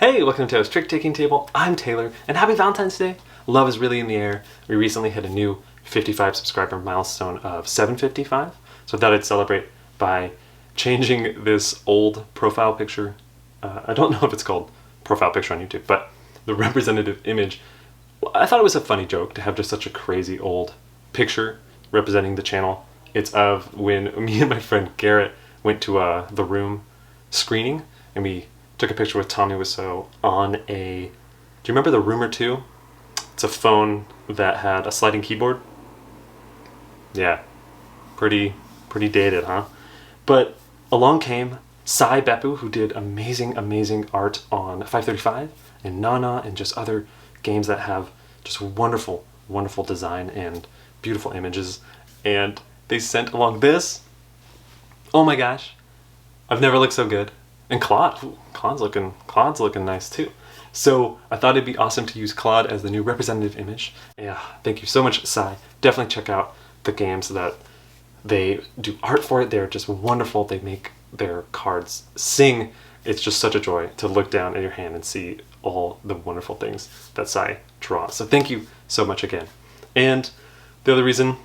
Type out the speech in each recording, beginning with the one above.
Hey, welcome to Taylor's Trick Taking Table. I'm Taylor, and happy Valentine's Day. Love is really in the air. We recently hit a new 55 subscriber milestone of 755, so I thought I'd celebrate by changing this old profile picture. I don't know if it's called profile picture on YouTube, but the representative image. I thought it was a funny joke to have just such a crazy old picture representing the channel. It's of when me and my friend Garrett went to The Room screening, and we took a picture with Tommy Wiseau on a, do you remember the Rumor 2? It's a phone that had a sliding keyboard. Yeah, pretty dated, huh? But along came Sai Beppu, who did amazing art on 535 and Nana and just other games that have just wonderful design and beautiful images. And they sent along this. Oh my gosh, I've never looked so good. And Claude, Claude's looking nice too. So I thought it'd be awesome to use Claude as the new representative image. Yeah, thank you so much, Sai. Definitely check out the games that they do art for it. They're just wonderful. They make their cards sing. It's just such a joy to look down at your hand and see all the wonderful things that Sai draws. So thank you so much again. And the other reason,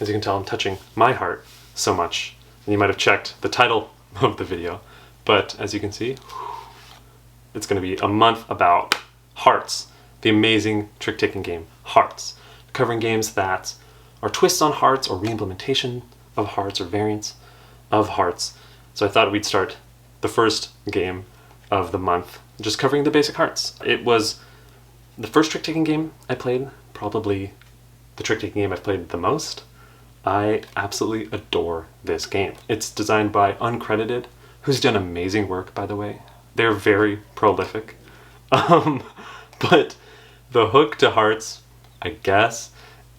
as you can tell, I'm touching my heart so much, and you might have checked the title of the video, but as you can see, it's going to be a month about Hearts, the amazing trick-taking game Hearts, covering games that are twists on Hearts or re-implementation of Hearts or variants of Hearts. So I thought we'd start the first game of the month just covering the basic Hearts. It was the first trick-taking game I played, probably the trick-taking game I've played the most. I absolutely adore this game. It's designed by Uncredited, who's done amazing work, by the way. They're very prolific. But the hook to Hearts, I guess,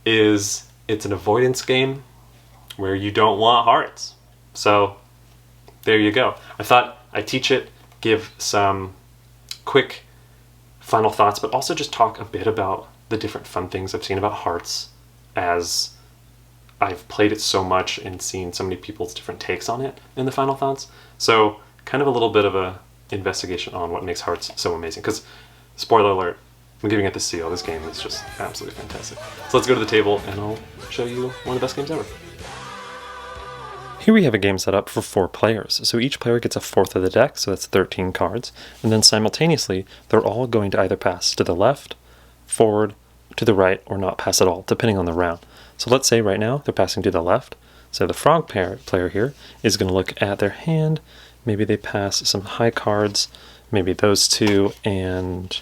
is it's an avoidance game where you don't want hearts. So there you go. I thought I'd teach it, give some quick final thoughts, but also just talk a bit about the different fun things I've seen about Hearts as I've played it so much and seen so many people's different takes on it in the final thoughts. So kind of a little bit of a investigation on what makes Hearts so amazing. Because, spoiler alert, I'm giving it the seal. This game is just absolutely fantastic. So let's go to the table and I'll show you one of the best games ever. Here we have a game set up for 4 players. So each player gets a fourth of the deck, so that's 13 cards. And then simultaneously, they're all going to either pass to the left, forward, to the right, or not pass at all, depending on the round. So let's say right now they're passing to the left. So the frog player here is going to look at their hand. Maybe they pass some high cards, maybe those two and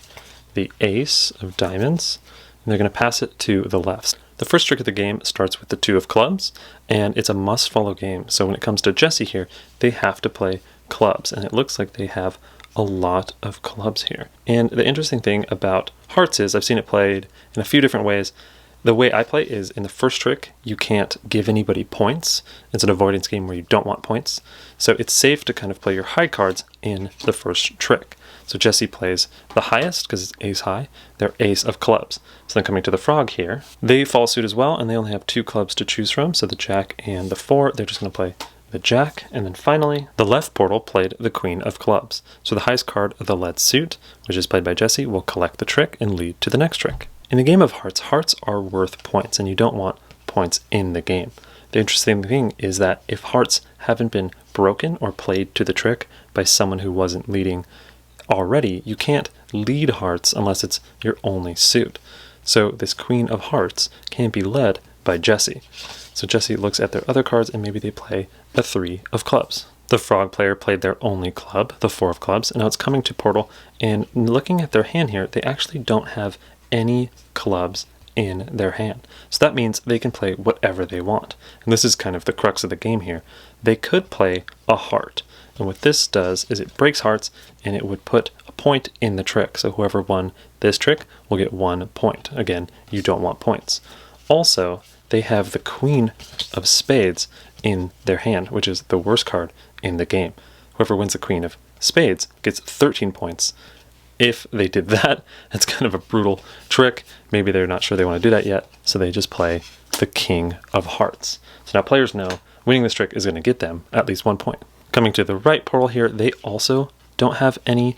the ace of diamonds. And they're going to pass it to the left. The first trick of the game starts with the 2 of clubs, and it's a must-follow game. So when it comes to Jesse here, they have to play clubs, and it looks like they have a lot of clubs here. And the interesting thing about Hearts is I've seen it played in a few different ways. The way I play is in the first trick, you can't give anybody points. It's an avoidance game where you don't want points. So it's safe to kind of play your high cards in the first trick. So Jesse plays the highest because it's ace high, their ace of clubs. So then coming to the frog here, they follow suit as well, and they only have 2 clubs to choose from. So the jack and the 4, they're just going to play the jack. And then finally, the left portal played the queen of clubs. So the highest card of the led suit, which is played by Jesse, will collect the trick and lead to the next trick. In the game of Hearts, hearts are worth points, and you don't want points in the game. The interesting thing is that if hearts haven't been broken or played to the trick by someone who wasn't leading already, you can't lead hearts unless it's your only suit. So this queen of hearts can't be led by Jesse. So Jesse looks at their other cards and maybe they play a 3 of clubs. The frog player played their only club, the 4 of clubs, and now it's coming to Portal, and looking at their hand here, they actually don't have any clubs in their hand. So that means they can play whatever they want. And this is kind of the crux of the game here. They could play a heart. And what this does is it breaks hearts and it would put a point in the trick. So whoever won this trick will get 1 point. Again, you don't want points. Also, they have the queen of spades in their hand, which is the worst card in the game. Whoever wins the queen of spades gets 13 points. If they did that, it's kind of a brutal trick. Maybe they're not sure they want to do that yet, so they just play the king of hearts. So now players know winning this trick is going to get them at least 1 point. Coming to the right portal here, they also don't have any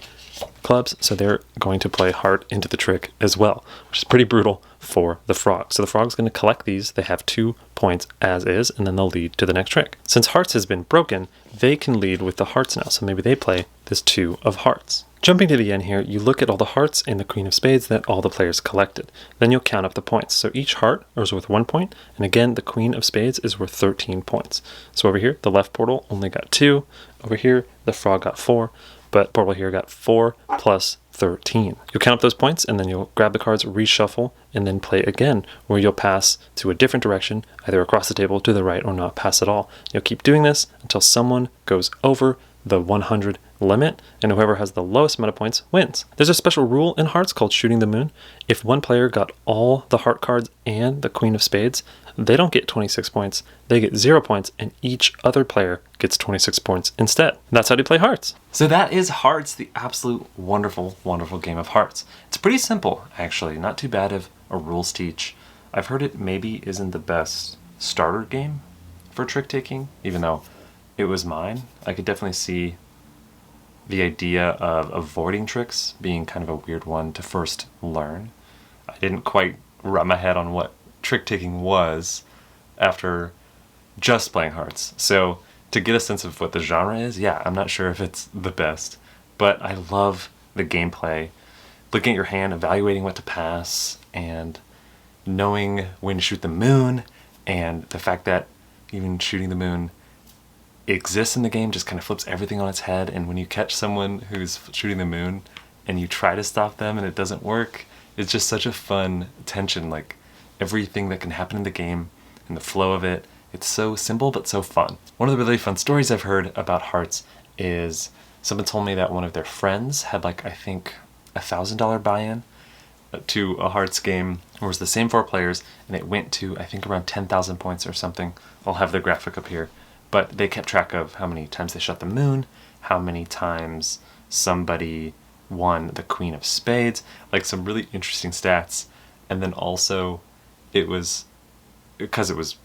clubs, so they're going to play heart into the trick as well, which is pretty brutal for the frog. So the frog's going to collect these. They have 2 points as is, and then they'll lead to the next trick. Since hearts has been broken, they can lead with the hearts now, so maybe they play this 2 of hearts. Jumping to the end here, you look at all the hearts in the queen of spades that all the players collected. Then you'll count up the points. So each heart is worth 1 point, and again, the queen of spades is worth 13 points. So over here, the left portal only got 2. Over here, the frog got 4, but portal here got 4 plus 13. You'll count up those points, and then you'll grab the cards, reshuffle, and then play again, where you'll pass to a different direction, either across the table, to the right, or not pass at all. You'll keep doing this until someone goes over the 100 limit, and whoever has the lowest amount of points wins. There's a special rule in hearts called shooting the moon. If one player got all the heart cards and the queen of spades, they don't get 26 points. They get 0 points, and each other player gets 26 points instead. That's how you play hearts. So that is Hearts, the absolute wonderful, wonderful game of hearts. It's pretty simple, actually. Not too bad of a rules teach. I've heard it maybe isn't the best starter game for trick taking, even though it was mine. I could definitely see the idea of avoiding tricks being kind of a weird one to first learn. I didn't quite wrap my head on what trick taking was after just playing hearts. So to get a sense of what the genre is, yeah, I'm not sure if it's the best, but I love the gameplay. Looking at your hand, evaluating what to pass, and knowing when to shoot the moon, and the fact that even shooting the moon exists in the game just kind of flips everything on its head. And when you catch someone who's shooting the moon and you try to stop them and it doesn't work, it's just such a fun tension. Like everything that can happen in the game and the flow of it, it's so simple but so fun. One of the really fun stories I've heard about hearts is someone told me that one of their friends had, like, I think $1,000 buy-in to a hearts game where it was the same 4 players, and it went to, I think, around 10,000 points or something. I'll have the graphic up here. But they kept track of how many times they shot the moon, how many times somebody won the queen of spades, like some really interesting stats. And then also, it was, because it was,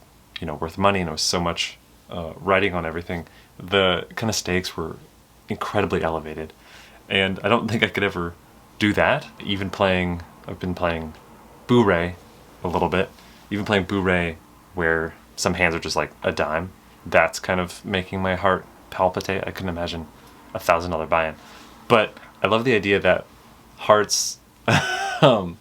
worth money and it was so much writing on everything, the kind of stakes were incredibly elevated. And I don't think I could ever do that. I've been playing Boo-Ray a little bit. Even playing Boo-Ray where some hands are just like a dime. That's kind of making my heart palpitate. I couldn't imagine $1,000 buy-in. But I love the idea that hearts can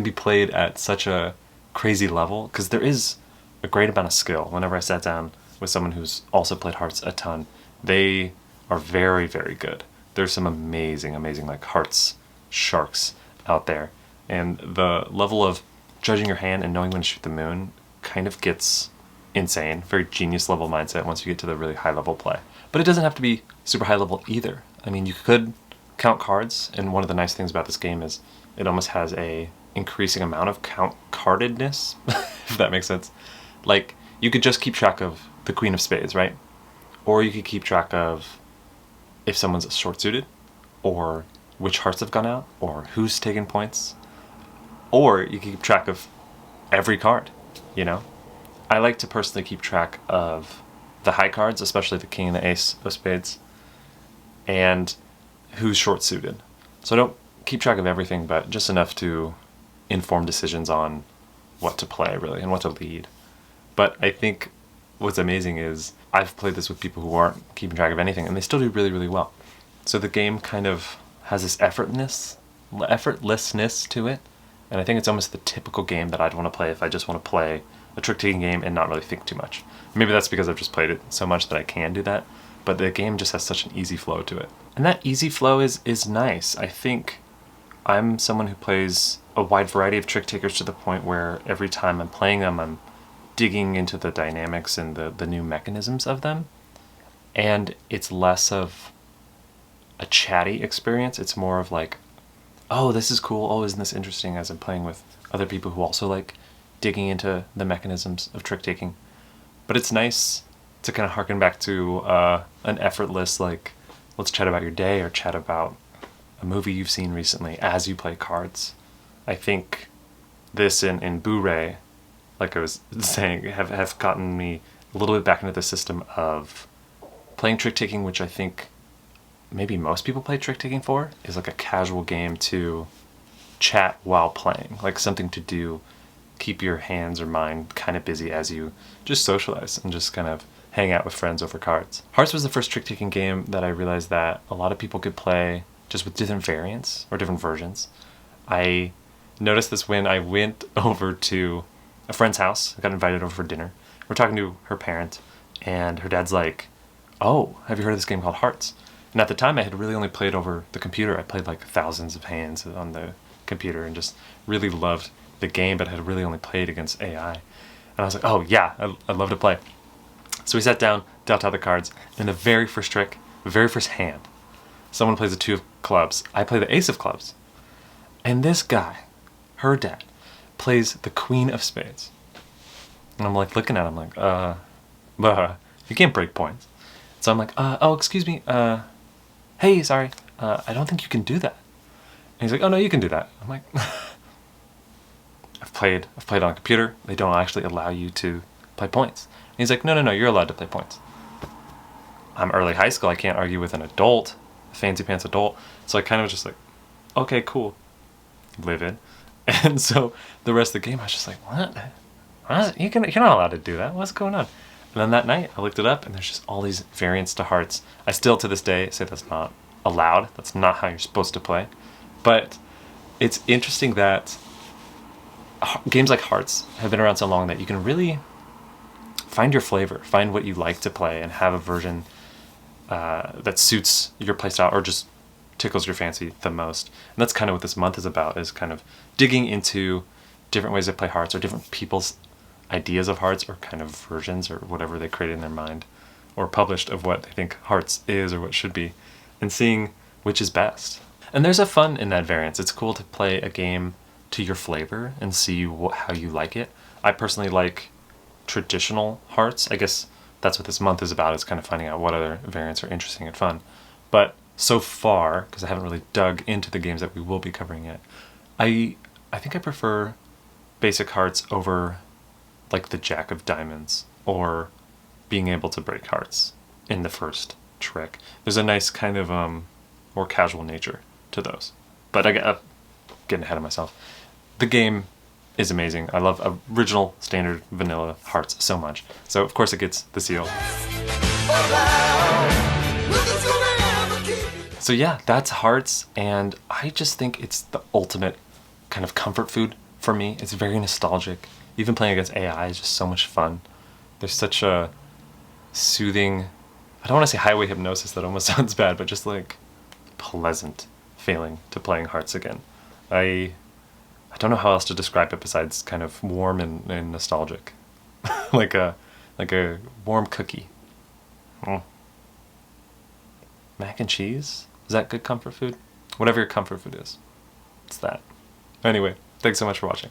be played at such a crazy level, because there is a great amount of skill. Whenever I sat down with someone who's also played hearts a ton, they are very, very good. There's some amazing, amazing like hearts sharks out there. And the level of judging your hand and knowing when to shoot the moon kind of gets insane. Very genius level mindset once you get to the really high level play. But it doesn't have to be super high level either. I mean, you could count cards, and one of the nice things about this game is it almost has a increasing amount of count cardedness, if that makes sense. Like, you could just keep track of the queen of spades, right? Or you could keep track of if someone's short suited, or which hearts have gone out, or who's taken points. Or you can keep track of every card, I like to personally keep track of the high cards, especially the king and the ace of spades, and who's short-suited. So I don't keep track of everything, but just enough to inform decisions on what to play, really, and what to lead. But I think what's amazing is I've played this with people who aren't keeping track of anything, and they still do really, really well. So the game kind of has this effortlessness to it, and I think it's almost the typical game that I'd want to play if I just want to play a trick-taking game and not really think too much. Maybe that's because I've just played it so much that I can do that, but the game just has such an easy flow to it. And that easy flow is nice. I think I'm someone who plays a wide variety of trick-takers to the point where every time I'm playing them, I'm digging into the dynamics and the new mechanisms of them, and it's less of a chatty experience. It's more of like, oh, this is cool, oh, isn't this interesting, as I'm playing with other people who also like digging into the mechanisms of trick-taking. But it's nice to kind of harken back to an effortless, like, let's chat about your day or chat about a movie you've seen recently as you play cards. I think this in Boo-Ray, like I was saying, have gotten me a little bit back into the system of playing trick-taking, which I think maybe most people play Trick Taking for is like a casual game to chat while playing, like something to do, keep your hands or mind kind of busy as you just socialize and just kind of hang out with friends over cards. Hearts was the first trick-taking game that I realized that a lot of people could play just with different variants or different versions. I noticed this when I went over to a friend's house. I got invited over for dinner. We're talking to her parent, and her dad's like, "Oh, have you heard of this game called Hearts?" And at the time, I had really only played over the computer. I played like thousands of hands on the computer and just really loved the game, but had really only played against AI. And I was like, "Oh yeah, I'd love to play." So we sat down, dealt out the cards, and the very first trick, the very first hand, someone plays a 2 of clubs. I play the ace of clubs. And this guy, her dad, plays the queen of spades. And I'm like looking at him like, you can't break points. So I'm like, oh, excuse me, hey, sorry, I don't think you can do that. And he's like, oh no, you can do that. I'm like, I've played on a computer. They don't actually allow you to play points. And he's like, no, you're allowed to play points. I'm early high school. I can't argue with an adult, a fancy pants adult. So I kind of was just like, okay, cool, live in. And so the rest of the game, I was just like, what? You're not allowed to do that. What's going on? And then that night, I looked it up, and there's just all these variants to Hearts. I still, to this day, say that's not allowed. That's not how you're supposed to play. But it's interesting that games like Hearts have been around so long that you can really find your flavor, find what you like to play, and have a version that suits your playstyle or just tickles your fancy the most. And that's kind of what this month is about, is kind of digging into different ways to play Hearts, or different people's ideas of Hearts, or kind of versions, or whatever they created in their mind or published of what they think Hearts is or what should be, and seeing which is best. And there's a fun in that variance. It's cool to play a game to your flavor and see how you like it. I personally like traditional Hearts. I guess that's what this month is about, is kind of finding out what other variants are interesting and fun. But so far, because I haven't really dug into the games that we will be covering yet, I think I prefer basic Hearts over like the Jack of Diamonds, or being able to break hearts in the first trick. There's a nice kind of more casual nature to those. But I'm getting ahead of myself. The game is amazing. I love original, standard, vanilla Hearts so much. So of course it gets the seal. So yeah, that's Hearts, and I just think it's the ultimate kind of comfort food for me. It's very nostalgic. Even playing against AI is just so much fun. There's such a soothing, I don't want to say highway hypnosis, that almost sounds bad, but just like pleasant feeling to playing Hearts again. I don't know how else to describe it besides kind of warm and nostalgic. like a warm cookie. Mac and cheese? Is that good comfort food? Whatever your comfort food is. It's that. Anyway, thanks so much for watching.